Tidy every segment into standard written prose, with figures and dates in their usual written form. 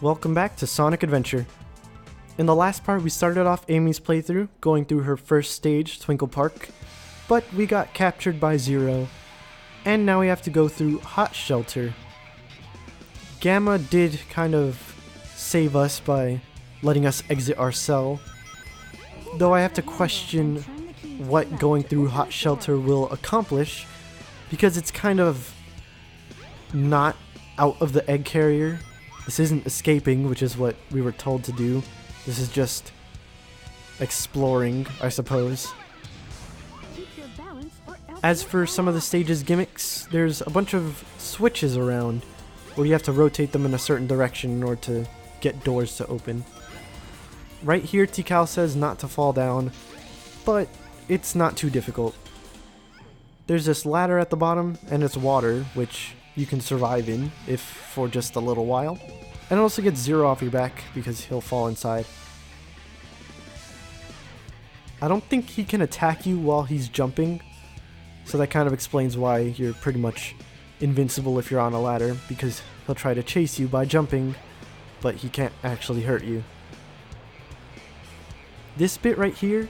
Welcome back to Sonic Adventure. In the last part, we started off Amy's playthrough, going through her first stage, Twinkle Park, but we got captured by Zero, and now we have to go through Hot Shelter. Gamma did kind of save us by letting us exit our cell, though I have to question what going through Hot Shelter will accomplish, because it's kind of not out of the egg carrier. This isn't escaping, which is what we were told to do. This is just exploring, I suppose. As for some of the stage's gimmicks, there's a bunch of switches around where you have to rotate them in a certain direction in order to get doors to open. Right here, Tikal says not to fall down, but it's not too difficult. There's this ladder at the bottom, and it's water, which you can survive in, if for just a little while. And it also gets Zero off your back because he'll fall inside. I don't think he can attack you while he's jumping, so that kind of explains why you're pretty much invincible if you're on a ladder, because he'll try to chase you by jumping, but he can't actually hurt you. This bit right here,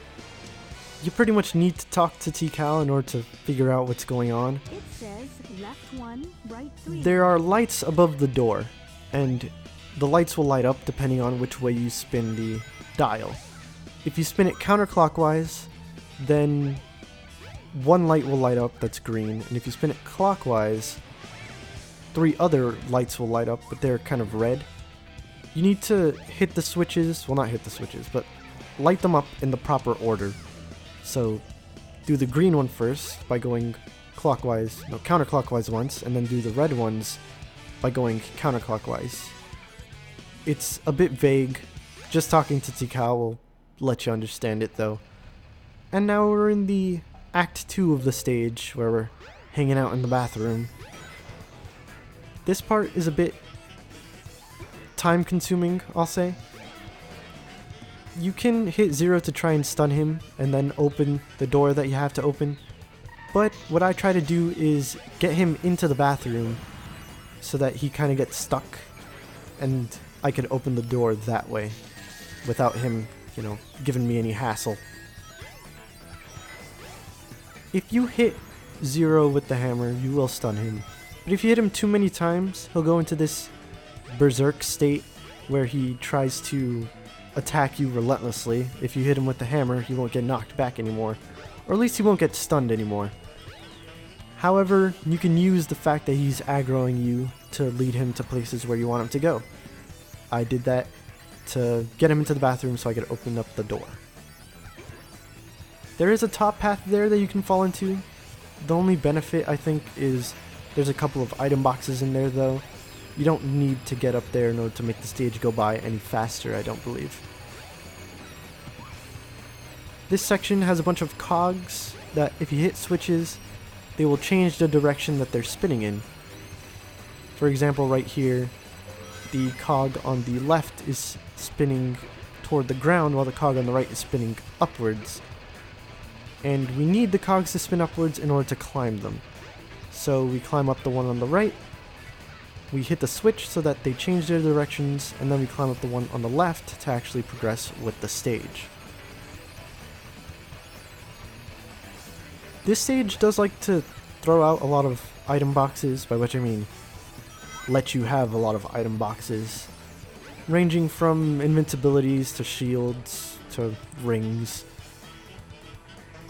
you pretty much need to talk to Tikal in order to figure out what's going on. It says left 1, right 3. There are lights above the door, and the lights will light up depending on which way you spin the dial. If you spin it counterclockwise, then one light will light up that's green, and if you spin it clockwise, 3 other lights will light up, but they're kind of red. You need to hit the switches, well, not hit the switches, but light them up in the proper order. So do the green one first by going counterclockwise once, and then do the red ones by going counterclockwise. It's a bit vague. Just talking to Tikal will let you understand it though. And now we're in the Act 2 of the stage, where we're hanging out in the bathroom. This part is a bit time consuming, I'll say. You can hit Zero to try and stun him, and then open the door that you have to open. But what I try to do is get him into the bathroom so that he kind of gets stuck, and I can open the door that way without him, giving me any hassle. If you hit Zero with the hammer, you will stun him. But if you hit him too many times, he'll go into this berserk state where he tries to attack you relentlessly. If you hit him with the hammer, he won't get knocked back anymore, or at least he won't get stunned anymore. However, you can use the fact that he's aggroing you to lead him to places where you want him to go. I did that to get him into the bathroom so I could open up the door. There is a top path there that you can fall into. The only benefit, I think, is there's a couple of item boxes in there though. You don't need to get up there in order to make the stage go by any faster, I don't believe. This section has a bunch of cogs that if you hit switches, they will change the direction that they're spinning in. For example, right here, the cog on the left is spinning toward the ground while the cog on the right is spinning upwards. And we need the cogs to spin upwards in order to climb them. So we climb up the one on the right, we hit the switch so that they change their directions, and then we climb up the one on the left to actually progress with the stage. This stage does like to throw out a lot of item boxes, by which I mean let you have a lot of item boxes, ranging from invincibilities to shields to rings.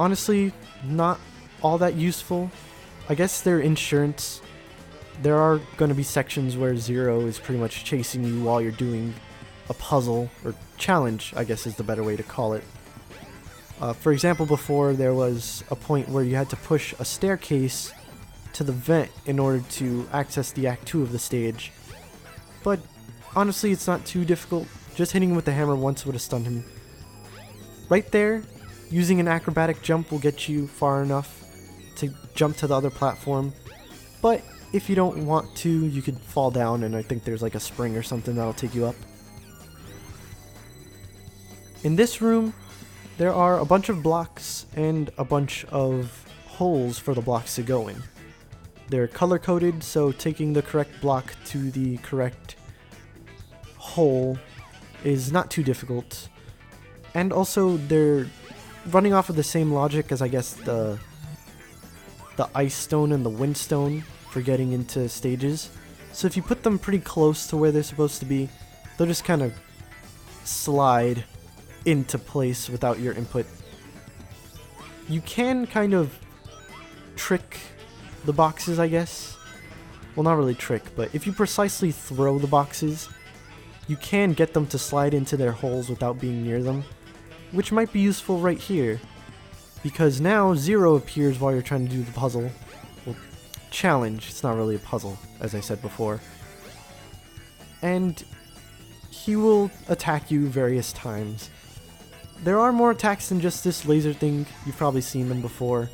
Honestly, not all that useful. I guess they're insurance. There are going to be sections where Zero is pretty much chasing you while you're doing a puzzle, or challenge, I guess is the better way to call it. For example, before there was a point where you had to push a staircase to the vent in order to access the Act 2 of the stage. But honestly, it's not too difficult. Just hitting him with the hammer once would have stunned him. Right there, using an acrobatic jump will get you far enough to jump to the other platform. But if you don't want to, you could fall down, and I think there's like a spring or something that'll take you up. In this room, there are a bunch of blocks and a bunch of holes for the blocks to go in. They're color-coded, so taking the correct block to the correct hole is not too difficult. And also they're running off of the same logic as I guess the ice stone and the wind stone for getting into stages. So if you put them pretty close to where they're supposed to be, they'll just kind of slide into place without your input. You can kind of trick the boxes, I guess. Well, not really trick, but if you precisely throw the boxes, you can get them to slide into their holes without being near them, which might be useful right here, because now 0 appears while you're trying to do the puzzle. Well, challenge, it's not really a puzzle, as I said before. And he will attack you various times. There are more attacks than just this laser thing, you've probably seen them before.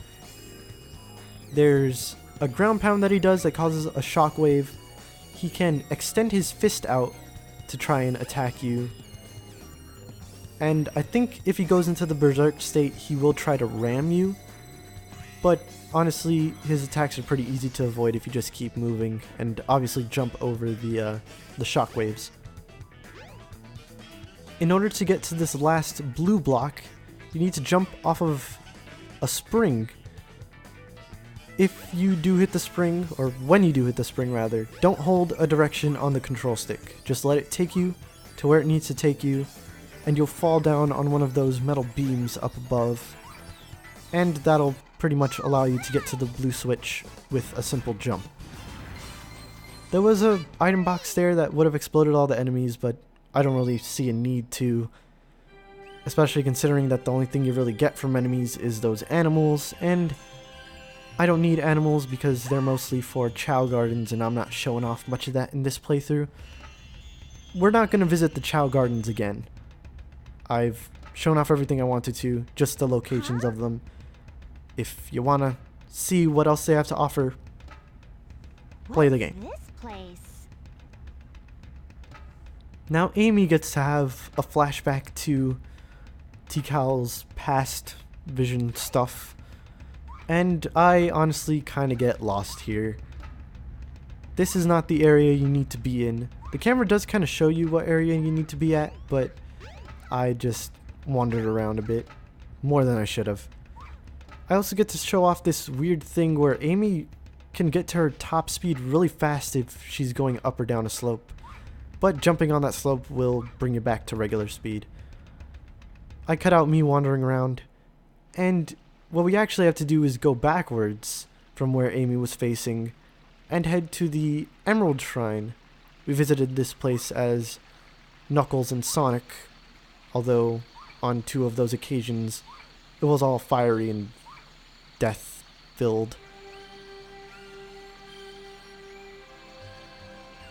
There's a ground pound that he does that causes a shockwave. He can extend his fist out to try and attack you. And I think if he goes into the berserk state, he will try to ram you. But honestly, his attacks are pretty easy to avoid if you just keep moving and obviously jump over the shockwaves. In order to get to this last blue block, you need to jump off of a spring. If you do hit the spring, or when you do hit the spring rather, don't hold a direction on the control stick. Just let it take you to where it needs to take you, and you'll fall down on one of those metal beams up above. And that'll pretty much allow you to get to the blue switch with a simple jump. There was a item box there that would have exploded all the enemies, but I don't really see a need to, especially considering that the only thing you really get from enemies is those animals, and I don't need animals because they're mostly for Chow Gardens and I'm not showing off much of that in this playthrough. We're not going to visit the Chow Gardens again. I've shown off everything I wanted to, just the locations of them. If you want to see what else they have to offer, play the game. This place? Now Amy gets to have a flashback to Tikal's past vision stuff, and I honestly kind of get lost here. This is not the area you need to be in. The camera does kind of show you what area you need to be at, but I just wandered around a bit, more than I should have. I also get to show off this weird thing where Amy can get to her top speed really fast if she's going up or down a slope. But jumping on that slope will bring you back to regular speed. I cut out me wandering around, and what we actually have to do is go backwards from where Amy was facing and head to the Emerald Shrine. We visited this place as Knuckles and Sonic, although on 2 of those occasions it was all fiery and death-filled.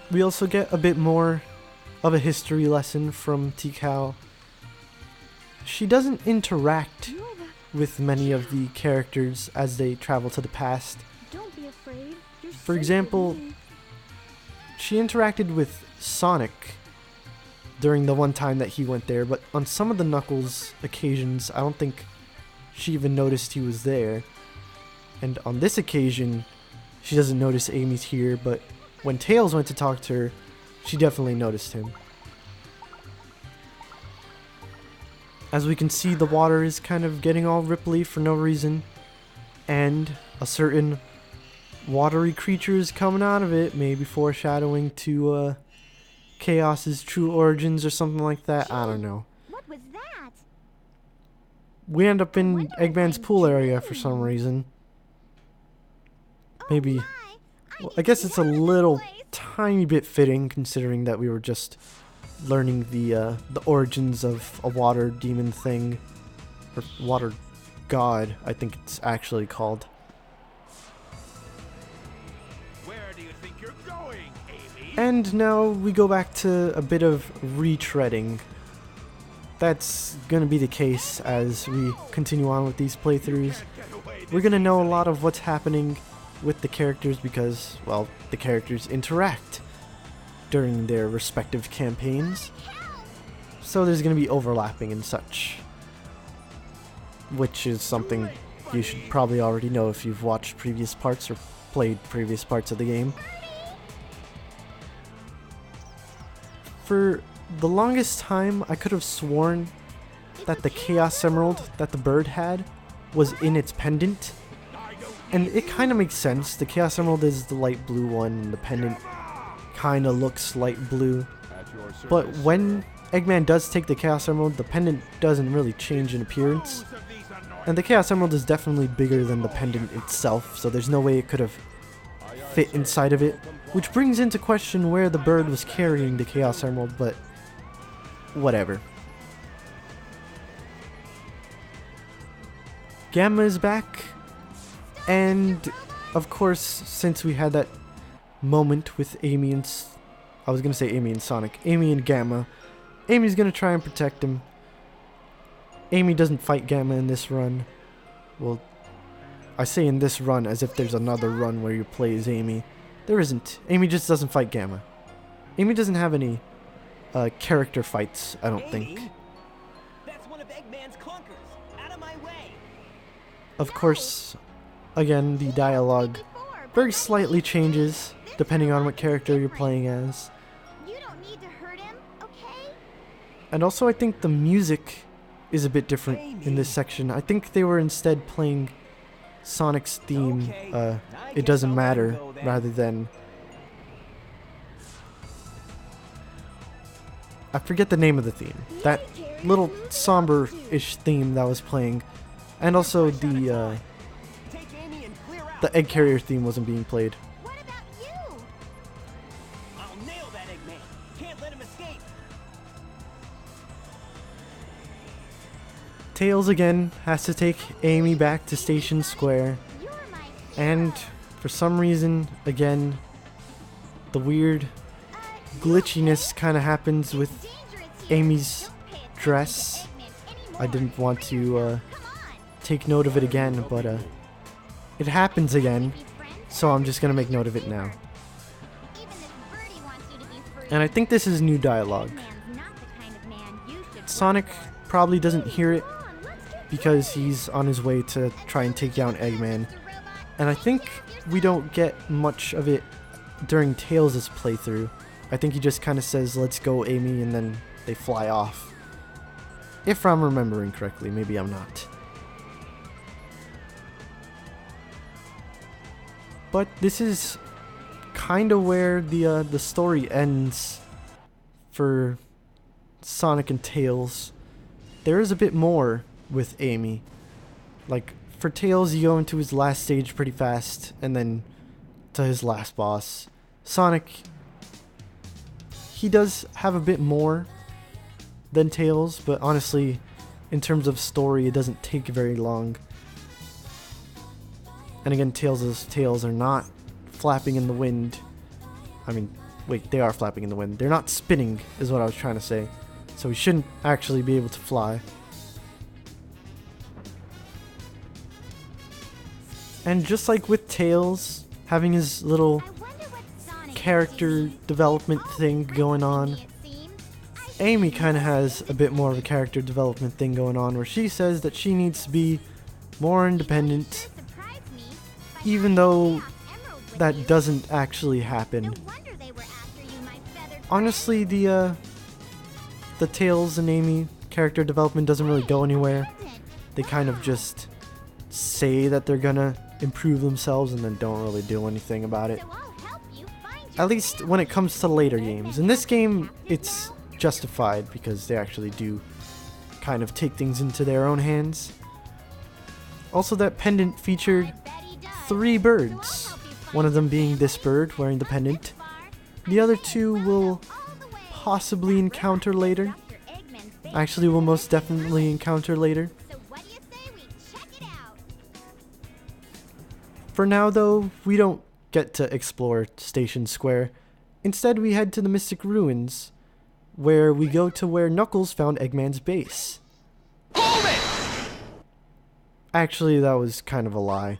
We also get a bit more of a history lesson from Tikal. She doesn't interact with many of the characters as they travel to the past. Don't be afraid. You're For safe example, with me. she interacted with Sonic during the one time that he went there, but on some of the Knuckles occasions, I don't think she even noticed he was there. And on this occasion, she doesn't notice Amy's here, but when Tails went to talk to her, she definitely noticed him. As we can see, the water is kind of getting all ripply for no reason, and a certain watery creature is coming out of it, maybe foreshadowing to Chaos's true origins or something like that. I don't know. What was that? We end up in Eggman's pool area for some reason. Maybe. Well, I guess it's a little tiny bit fitting considering that we were just learning the origins of a water demon thing, or water god, I think it's actually called. Where do you think you're going, Amy? And now we go back to a bit of retreading. That's gonna be the case as we continue on with these playthroughs. We're gonna know a lot of what's happening with the characters because, well, the characters interact during their respective campaigns. So there's going to be overlapping and such, which is something you should probably already know if you've watched previous parts or played previous parts of the game. For the longest time I could have sworn that the Chaos Emerald that the bird had was in its pendant. And it kind of makes sense. The Chaos Emerald is the light blue one, and the pendant kind of looks light blue. But when Eggman does take the Chaos Emerald, the pendant doesn't really change in appearance. And the Chaos Emerald is definitely bigger than the pendant itself, so there's no way it could have fit inside of it. Which brings into question where the bird was carrying the Chaos Emerald, but whatever. Gamma is back, and of course, since we had that moment with Amy and... I was gonna say Amy and Sonic. Amy and Gamma. Amy's gonna try and protect him. Amy doesn't fight Gamma in this run. Well, I say in this run as if there's another run where you play as Amy. There isn't. Amy just doesn't fight Gamma. Amy doesn't have any character fights, I don't think. That's one of Eggman's clunkers. Out of my way. Of course, again, the dialogue very slightly changes depending on what character you're playing as. You don't need to hurt him, okay? And also I think the music is a bit different in this section. I think they were instead playing Sonic's theme, It Doesn't Matter, rather than... I forget the name of the theme. That little somber-ish theme that was playing. And also the egg carrier theme wasn't being played. What about you? I'll nail that Eggman. Can't let him escape. Tails again has to take Amy back to Station Square. You're my And for some reason, again, the weird glitchiness kind of happens with Amy's dress. I didn't want to take note of it again, but it happens again, so I'm just gonna make note of it now. And I think this is new dialogue. Sonic probably doesn't hear it because he's on his way to try and take down Eggman. And I think we don't get much of it during Tails' playthrough. I think he just kind of says, "Let's go, Amy," and then they fly off. If I'm remembering correctly, maybe I'm not. But this is kind of where the story ends for Sonic and Tails. There is a bit more with Amy. Like, for Tails, you go into his last stage pretty fast, and then to his last boss. Sonic, he does have a bit more than Tails, but honestly, in terms of story, it doesn't take very long. And again, Tails' tails are not flapping in the wind. I mean, wait, they are flapping in the wind. They're not spinning, is what I was trying to say. So he shouldn't actually be able to fly. And just like with Tails, having his little character development thing going on, Amy kind of has a bit more of a character development thing going on where she says that she needs to be more independent, even though that doesn't actually happen. Honestly, the Tails and Amy character development doesn't really go anywhere. They kind of just say that they're gonna improve themselves and then don't really do anything about it. At least when it comes to later games. In this game, it's justified because they actually do kind of take things into their own hands. Also, that pendant featured 3 birds. One of them being this bird wearing the pendant. The other 2 will possibly encounter later. Actually, we'll most definitely encounter later. For now, though, we don't get to explore Station Square. Instead, we head to the Mystic Ruins, where we go to where Knuckles found Eggman's base. Hold it! Actually, that was kind of a lie.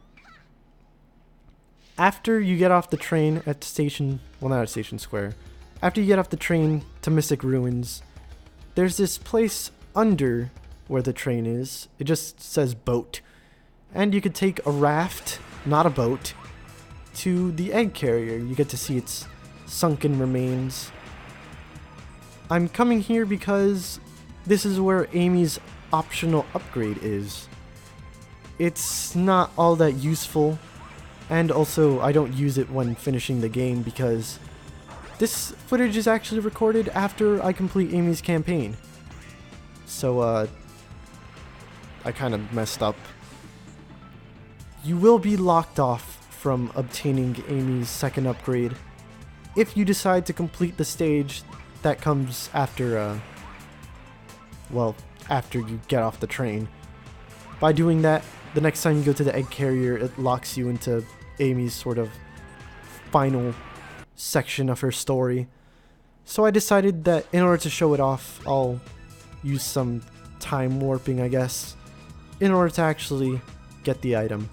After you get off the train at Station... well, not at Station Square. After you get off the train to Mystic Ruins, there's this place under where the train is. It just says boat. And you could take a raft, not a boat, to the egg carrier. You get to see its sunken remains. I'm coming here because this is where Amy's optional upgrade is. It's not all that useful, and also I don't use it when finishing the game because this footage is actually recorded after I complete Amy's campaign. So, I kind of messed up. You will be locked off from obtaining Amy's second upgrade if you decide to complete the stage that comes after, well, after you get off the train. By doing that, the next time you go to the egg carrier, it locks you into Amy's sort of final section of her story. So I decided that in order to show it off, I'll use some time warping, I guess, in order to actually get the item.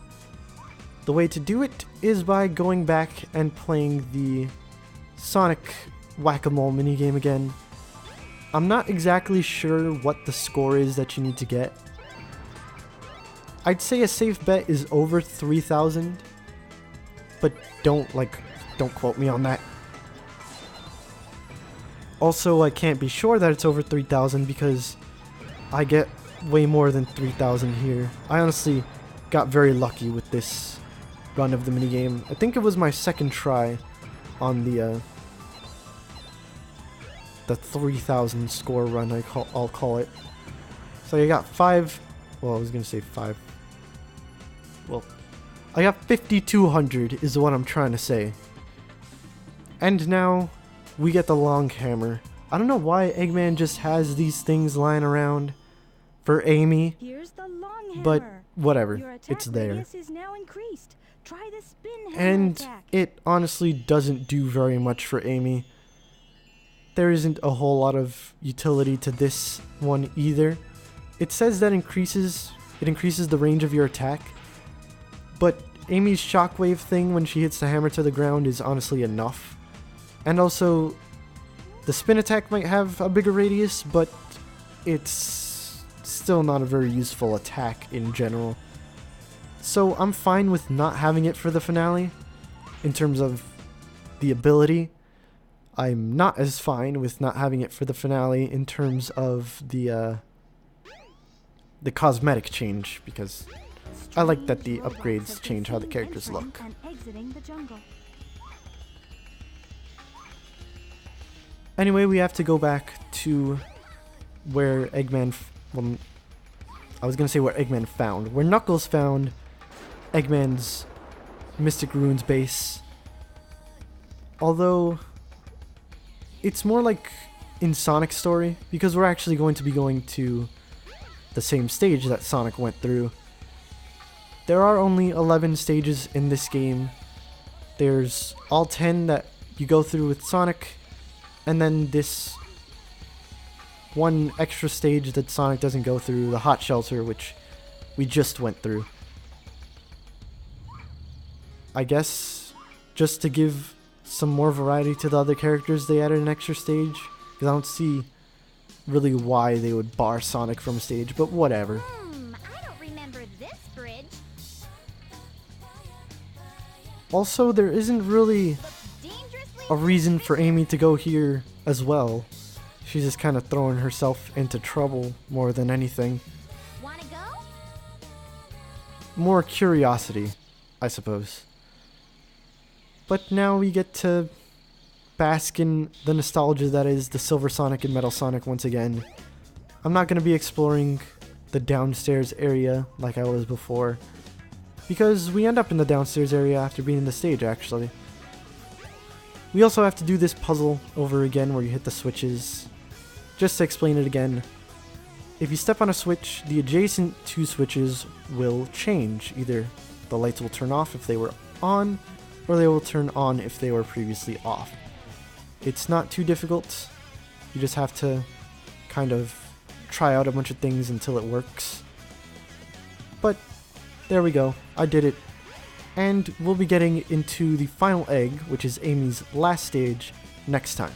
The way to do it is by going back and playing the Sonic Whack-A-Mole minigame again. I'm not exactly sure what the score is that you need to get. I'd say a safe bet is over 3,000, but don't quote me on that. Also, I can't be sure that it's over 3,000 because I get way more than 3,000 here. I honestly got very lucky with this run of the minigame. I think it was my second try on the 3,000 score run, I'll call it. So I got 5, well, I was gonna say 5. Well, I got 5,200 is what I'm trying to say. And now we get the long hammer. I don't know why Eggman just has these things lying around for Amy, Here's the long hammer. but whatever, Your attack it's there. radius is now increased. Try the spin hammer And attack. it honestly doesn't do very much for Amy. There isn't a whole lot of utility to this one either. It says that it increases the range of your attack, but Amy's shockwave thing when she hits the hammer to the ground is honestly enough. And also, the spin attack might have a bigger radius, but it's still not a very useful attack in general. So I'm fine with not having it for the finale in terms of the ability. I'm not as fine with not having it for the finale in terms of the cosmetic change, because I like that the upgrades change how the characters look. And exiting the jungle. Anyway, we have to go back to where Eggman, well, I was gonna say where Eggman found, where Knuckles found Eggman's Mystic Ruins base. Although, it's more like in Sonic's story, because we're actually going to be going to the same stage that Sonic went through. There are only 11 stages in this game. There's all 10 that you go through with Sonic, and then this one extra stage that Sonic doesn't go through, the Hot Shelter, which we just went through. I guess just to give some more variety to the other characters, they added an extra stage, because I don't see really why they would bar Sonic from a stage, but whatever. I don't remember this bridge. Also, there isn't really Dangerously a reason for Amy to go here as well. She's just kind of throwing herself into trouble more than anything. wanna go? More curiosity, I suppose. But now we get to bask in the nostalgia that is the Silver Sonic and Metal Sonic once again. I'm not going to be exploring the downstairs area like I was before, because we end up in the downstairs area after beating the stage, actually. We also have to do this puzzle over again where you hit the switches. Just to explain it again, if you step on a switch, the adjacent two switches will change. Either the lights will turn off if they were on, or they will turn on if they were previously off. It's not too difficult. You just have to kind of try out a bunch of things until it works. But there we go. I did it. And we'll be getting into the final egg, which is Amy's last stage, next time.